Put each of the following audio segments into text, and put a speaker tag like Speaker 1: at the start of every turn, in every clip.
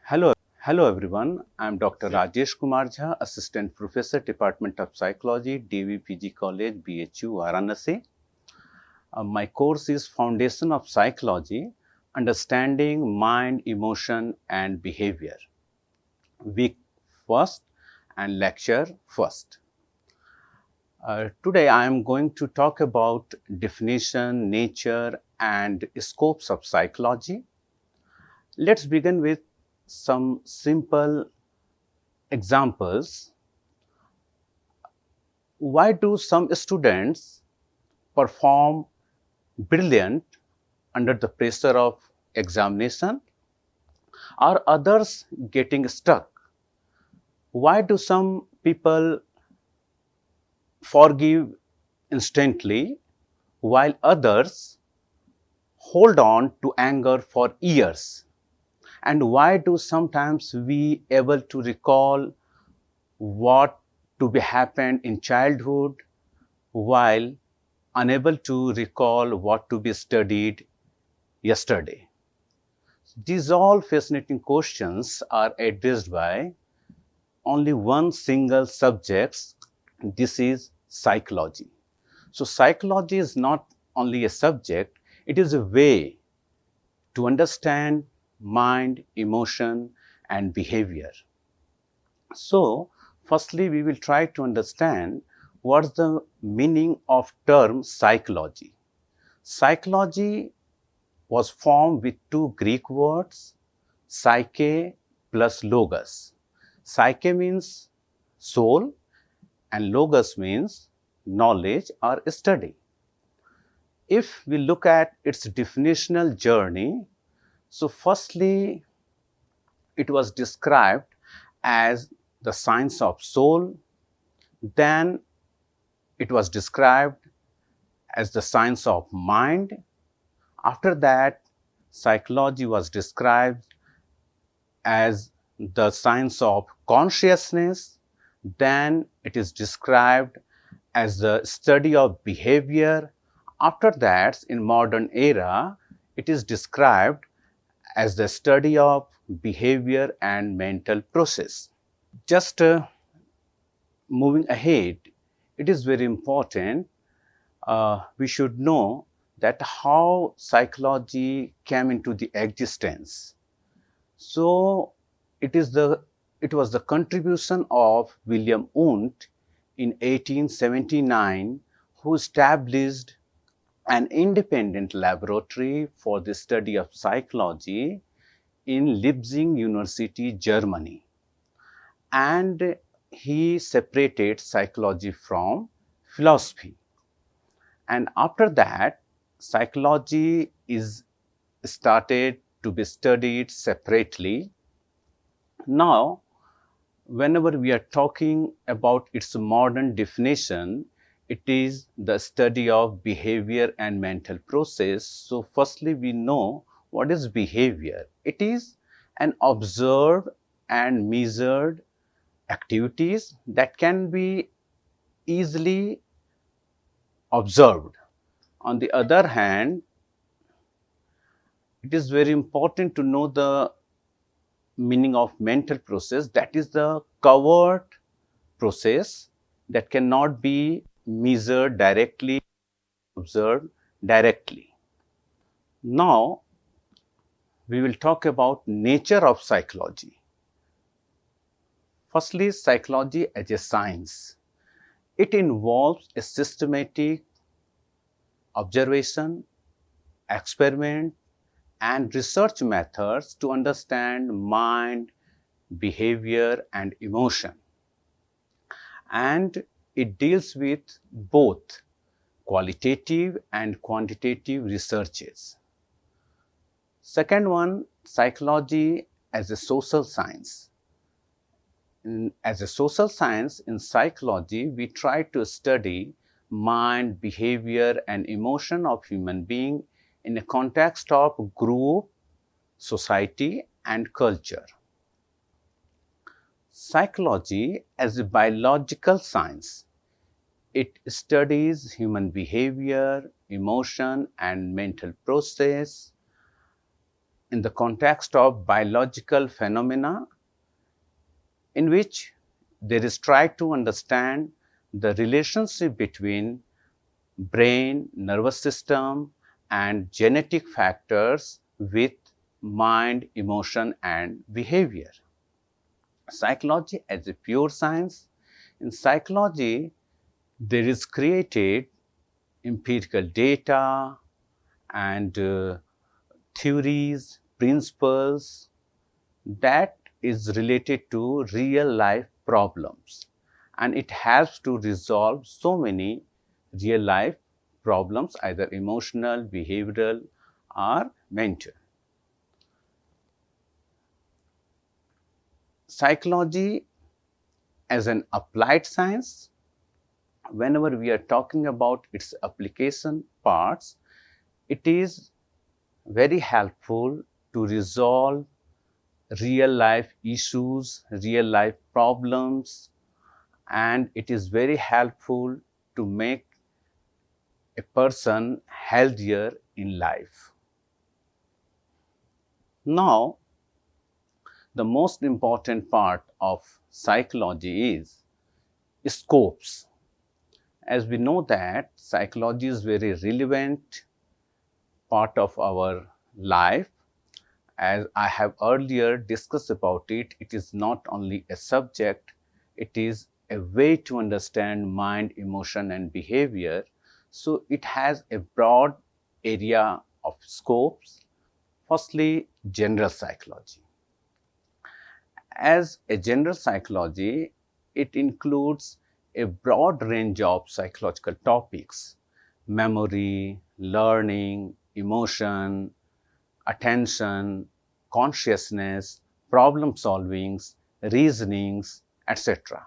Speaker 1: Hello everyone. I'm Dr. Rajesh Kumar Jha, Assistant Professor, Department of Psychology, DVPG College, BHU, Varanasi. My course is Foundation of Psychology, Understanding Mind, Emotion and Behavior. Week first and lecture first. Today I am going to talk about definition, nature and scopes of psychology. Let's begin with some simple examples. Why do some students perform brilliant under the pressure of examination? Are others getting stuck? Why do some people forgive instantly while others hold on to anger for years? And why do sometimes we able to recall what to be happened in childhood while unable to recall what to be studied yesterday? These all fascinating questions are addressed by only one single subject. This is psychology. So psychology is not only a subject, it is a way to understand mind, emotion and behavior. So firstly, we will try to understand what's the meaning of term psychology. Psychology was formed with two Greek words, psyche plus logos. Psyche means soul and logos means knowledge or study. If we look at its definitional journey, so firstly, it was described as the science of soul, then it was described as the science of mind. After that, psychology was described as the science of consciousness. Then it is described as the study of behavior. After that, in modern era, it is described as the study of behavior and mental process. Just moving ahead, it is very important we should know that how psychology came into the existence. So it was the contribution of William Wundt in 1879 who established an independent laboratory for the study of psychology in Leipzig University, Germany. And he separated psychology from philosophy. And after that, psychology is started to be studied separately. Now, whenever we are talking about its modern definition, it is the study of behavior and mental process. So firstly, we know what is behavior. It is an observed and measured activities that can be easily observed. On the other hand, it is very important to know the meaning of mental process, that is the covered process that cannot be measured directly, observed directly. Now, we will talk about nature of psychology. Firstly, psychology as a science. It involves a systematic observation, experiment, and research methods to understand mind, behavior, and emotion. And it deals with both qualitative and quantitative researches. Second one, psychology as a social science. As a social science, in psychology, we try to study mind, behavior, and emotion of human being in a context of group, society, and culture. Psychology as a biological science. It studies human behavior, emotion, and mental process. in the context of biological phenomena in which there is try to understand the relationship between brain, nervous system, and genetic factors with mind, emotion, and behavior. Psychology as a pure science. In psychology, there is created empirical data and theories, principles that is related to real life problems, and it helps to resolve so many real life problems, either emotional, behavioral, or mental. Psychology as an applied science, whenever we are talking about its application parts, it is very helpful to resolve real life issues, real life problems, and it is very helpful to make a person healthier in life. Now, the most important part of psychology is scopes. As we know that psychology is very relevant part of our life. As I have earlier discussed about it, it is not only a subject, it is a way to understand mind, emotion, and behavior. So it has a broad area of scopes. Firstly, general psychology. As a general psychology, it includes a broad range of psychological topics: memory, learning, emotion, attention, consciousness, problem solvings, reasonings, etc.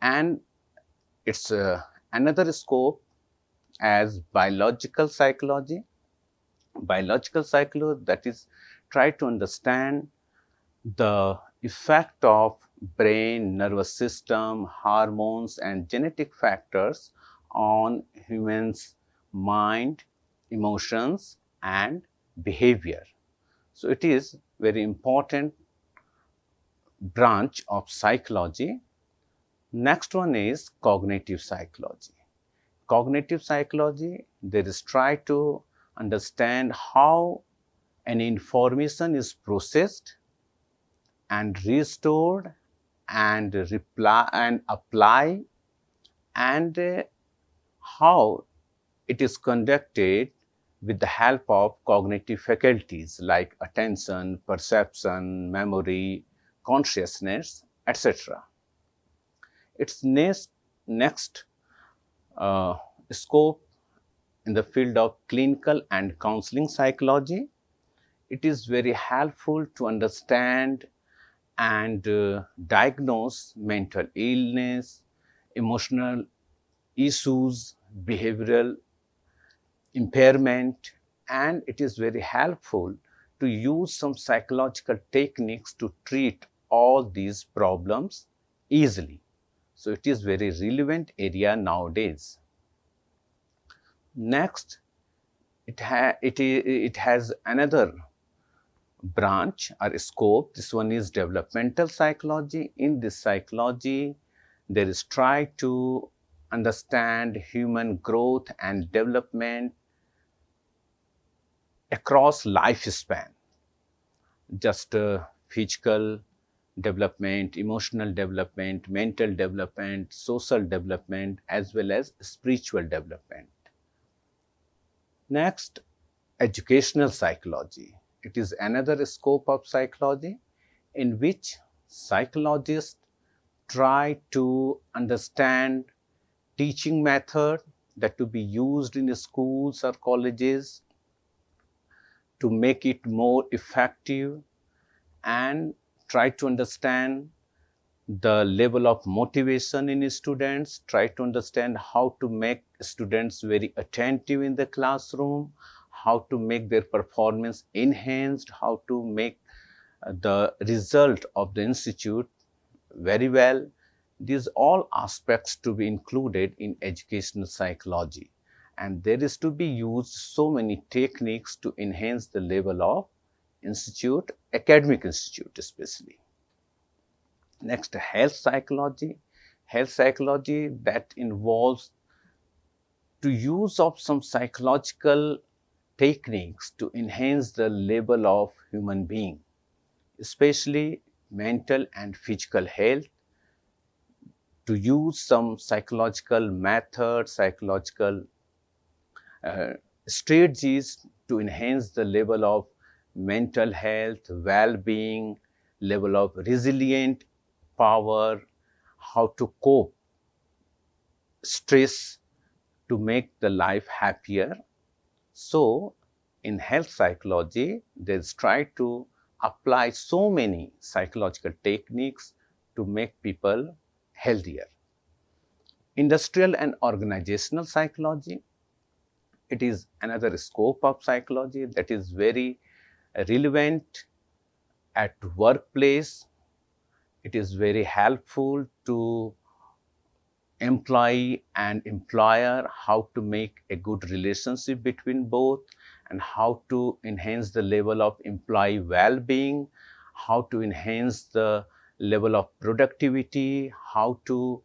Speaker 1: And it's another scope as biological psychology. Biological psychology, that is, try to understand the effect of brain, nervous system, hormones, and genetic factors on humans' mind, emotions, and behavior. So it is very important branch of psychology. Next one is cognitive psychology. Cognitive psychology, there is try to understand how an information is processed and restored and reply and apply, and how it is conducted with the help of cognitive faculties like attention, perception, memory, consciousness, etc. Its next uh, scope in the field of clinical and counseling psychology. It is very helpful to understand and diagnose mental illness, emotional issues, behavioral impairment, and it is very helpful to use some psychological techniques to treat all these problems easily. So it is very relevant area nowadays. Next, it has another branch or scope. This one is developmental psychology. In this psychology, there is try to understand human growth and development across lifespan, just physical development, emotional development, mental development, social development, as well as spiritual development. Next, educational psychology. It is another scope of psychology in which psychologists try to understand teaching method that to be used in schools or colleges to make it more effective, and try to understand the level of motivation in students, try to understand how to make students very attentive in the classroom, how to make their performance enhanced, how to make the result of the institute very well. These all aspects to be included in educational psychology. and there is to be used so many techniques to enhance the level of institute, academic institute especially. Next, health psychology. Health psychology that involves to use of some psychological techniques to enhance the level of human being, especially mental and physical health, to use some psychological methods, psychological uh, strategies to enhance the level of mental health, well-being, level of resilient power, how to cope stress to make the life happier. So, in health psychology, they try to apply so many psychological techniques to make people healthier. Industrial and organizational psychology, it is another scope of psychology that is very relevant at workplace. It is very helpful to employee and employer, how to make a good relationship between both, and how to enhance the level of employee well-being, how to enhance the level of productivity, how to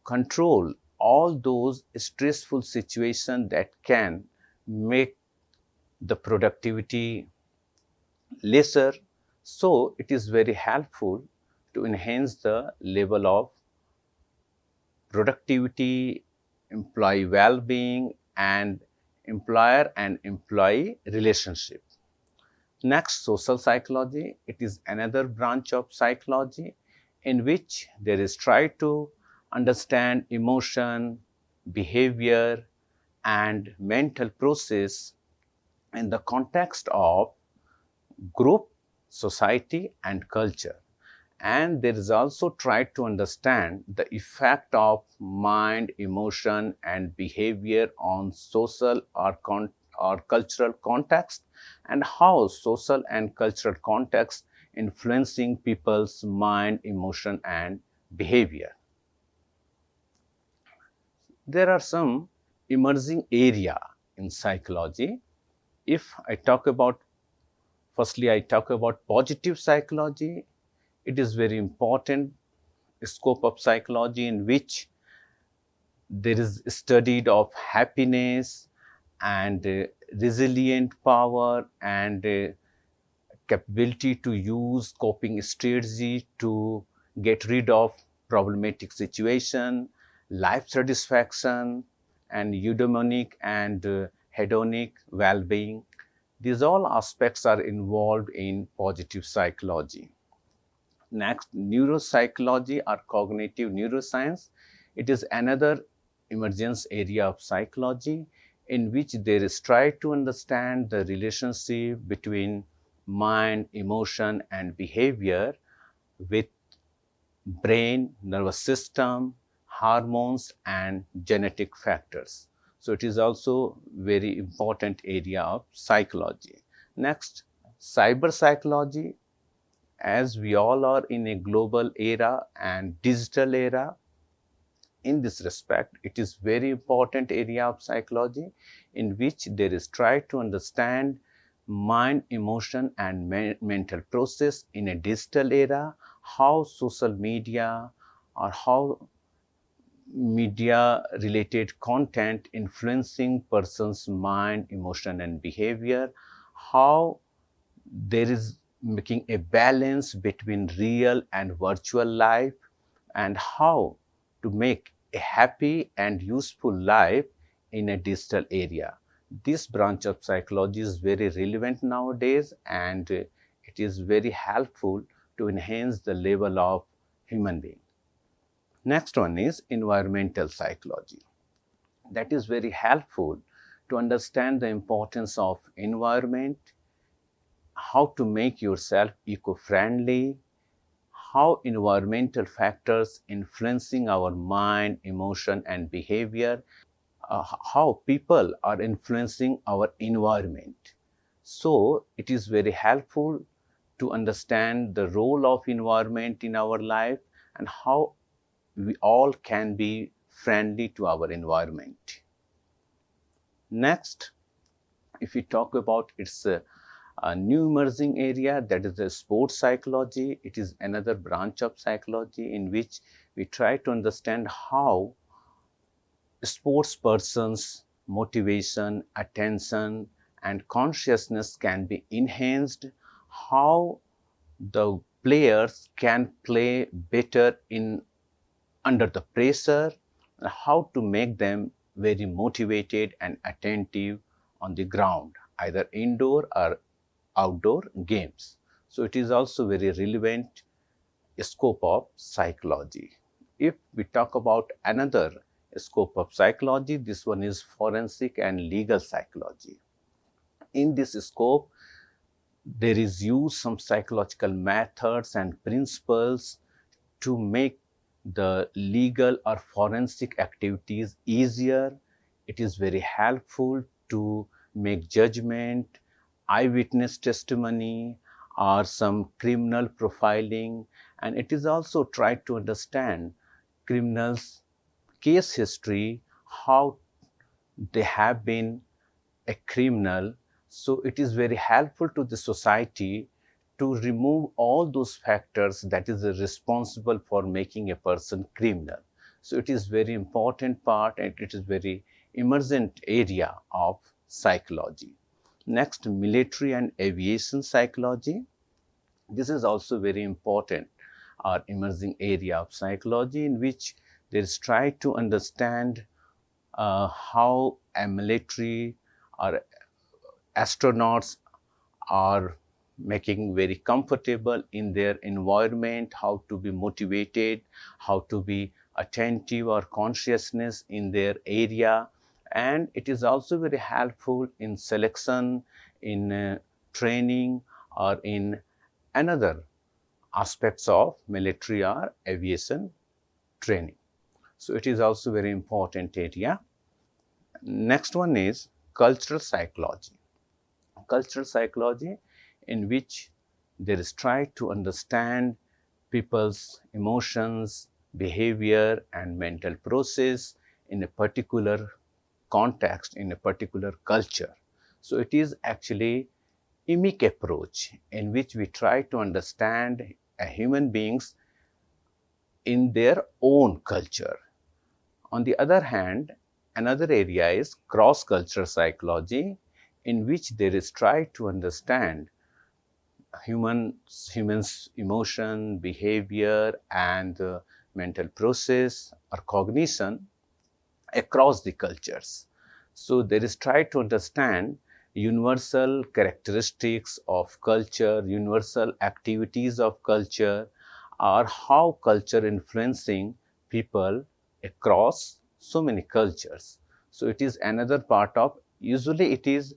Speaker 1: control all those stressful situations that can make the productivity lesser. So it is very helpful to enhance the level of productivity, employee well-being, and employer and employee relationship. Next, social psychology. It is another branch of psychology in which there is try to understand emotion, behavior, and mental process in the context of group, society, and culture. And there is also try to understand the effect of mind, emotion, and behavior on social or cultural context, and how social and cultural context influencing people's mind, emotion, and behavior. There are some emerging area in psychology. If I talk about, firstly, I talk about positive psychology. It is very important scope of psychology in which there is studied of happiness and resilient power and capability to use coping strategy to get rid of problematic situation, life satisfaction, and eudaimonic and hedonic well-being. These all aspects are involved in positive psychology. Next, neuropsychology or cognitive neuroscience. It is another emergence area of psychology in which there is try to understand the relationship between mind, emotion, and behavior with brain, nervous system, hormones, and genetic factors. So it is also very important area of psychology. Next, cyber psychology. As we all are in a global era and digital era, in this respect, it is very important area of psychology in which there is try to understand mind, emotion, and mental process in a digital era, how social media or how media related content influencing person's mind, emotion, and behavior, how there is making a balance between real and virtual life, and how to make a happy and useful life in a digital area. This branch of psychology is very relevant nowadays, and it is very helpful to enhance the level of human being. Next one is environmental psychology. That is very helpful to understand the importance of environment, how to make yourself eco-friendly, how environmental factors influencing our mind, emotion, and behavior, how people are influencing our environment. So it is very helpful to understand the role of environment in our life and how we all can be friendly to our environment. Next, if we talk about its a new emerging area, that is the sports psychology. It is another branch of psychology in which we try to understand how sports persons' motivation, attention, and consciousness can be enhanced, how the players can play better in under the pressure, how to make them very motivated and attentive on the ground, either indoor or outdoor games. So it is also very relevant scope of psychology. If we talk about another scope of psychology, this one is forensic and legal psychology. In this scope, there is use some psychological methods and principles to make the legal or forensic activities easier. It is very helpful to make judgment, eyewitness testimony, or some criminal profiling, and it is also tried to understand criminals' case history, how they have been a criminal. So it is very helpful to the society to remove all those factors that is responsible for making a person criminal. So it is very important part and it is very emergent area of psychology. Next, military and aviation psychology. This is also very important or emerging area of psychology in which there is try to understand how a military or astronauts are making very comfortable in their environment, how to be motivated, how to be attentive or consciousness in their area. And it is also very helpful in selection, in training, or in another aspects of military or aviation training. So it is also very important area. Next one is cultural psychology. Cultural psychology in which there is try to understand people's emotions, behavior, and mental process in a particular context, in a particular culture. So it is actually emic approach in which we try to understand a human beings in their own culture. On the other hand, another area is cross-cultural psychology in which there is try to understand humans emotion, behavior, and mental process or cognition across the cultures. So there is try to understand universal characteristics of culture, universal activities of culture, or how culture influencing people across so many cultures. So it is another part of, usually it is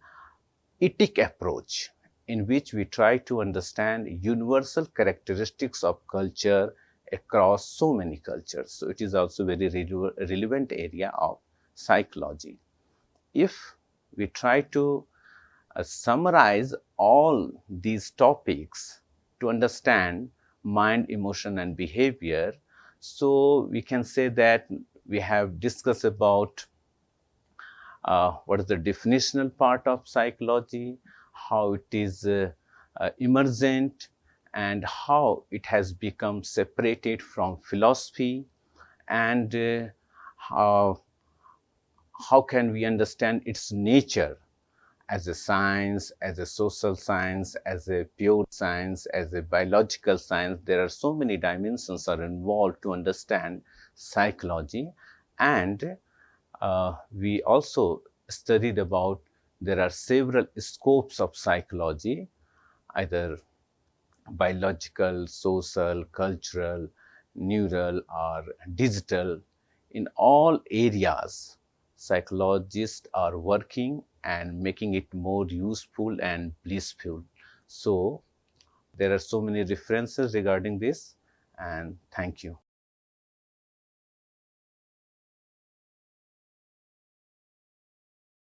Speaker 1: ethic approach in which we try to understand universal characteristics of culture across so many cultures. So it is also very relevant area of psychology. If we try to summarize all these topics to understand mind, emotion, and behavior, so we can say that we have discussed about what is the definitional part of psychology, how it is emergent, and how it has become separated from philosophy, and how can we understand its nature as a science, as a social science, as a pure science, as a biological science. There are so many dimensions are involved to understand psychology. And we also studied about there are several scopes of psychology, either biological, social, cultural, neural, or digital. In all areas, psychologists are working and making it more useful and blissful. So there are so many references regarding this, and thank you.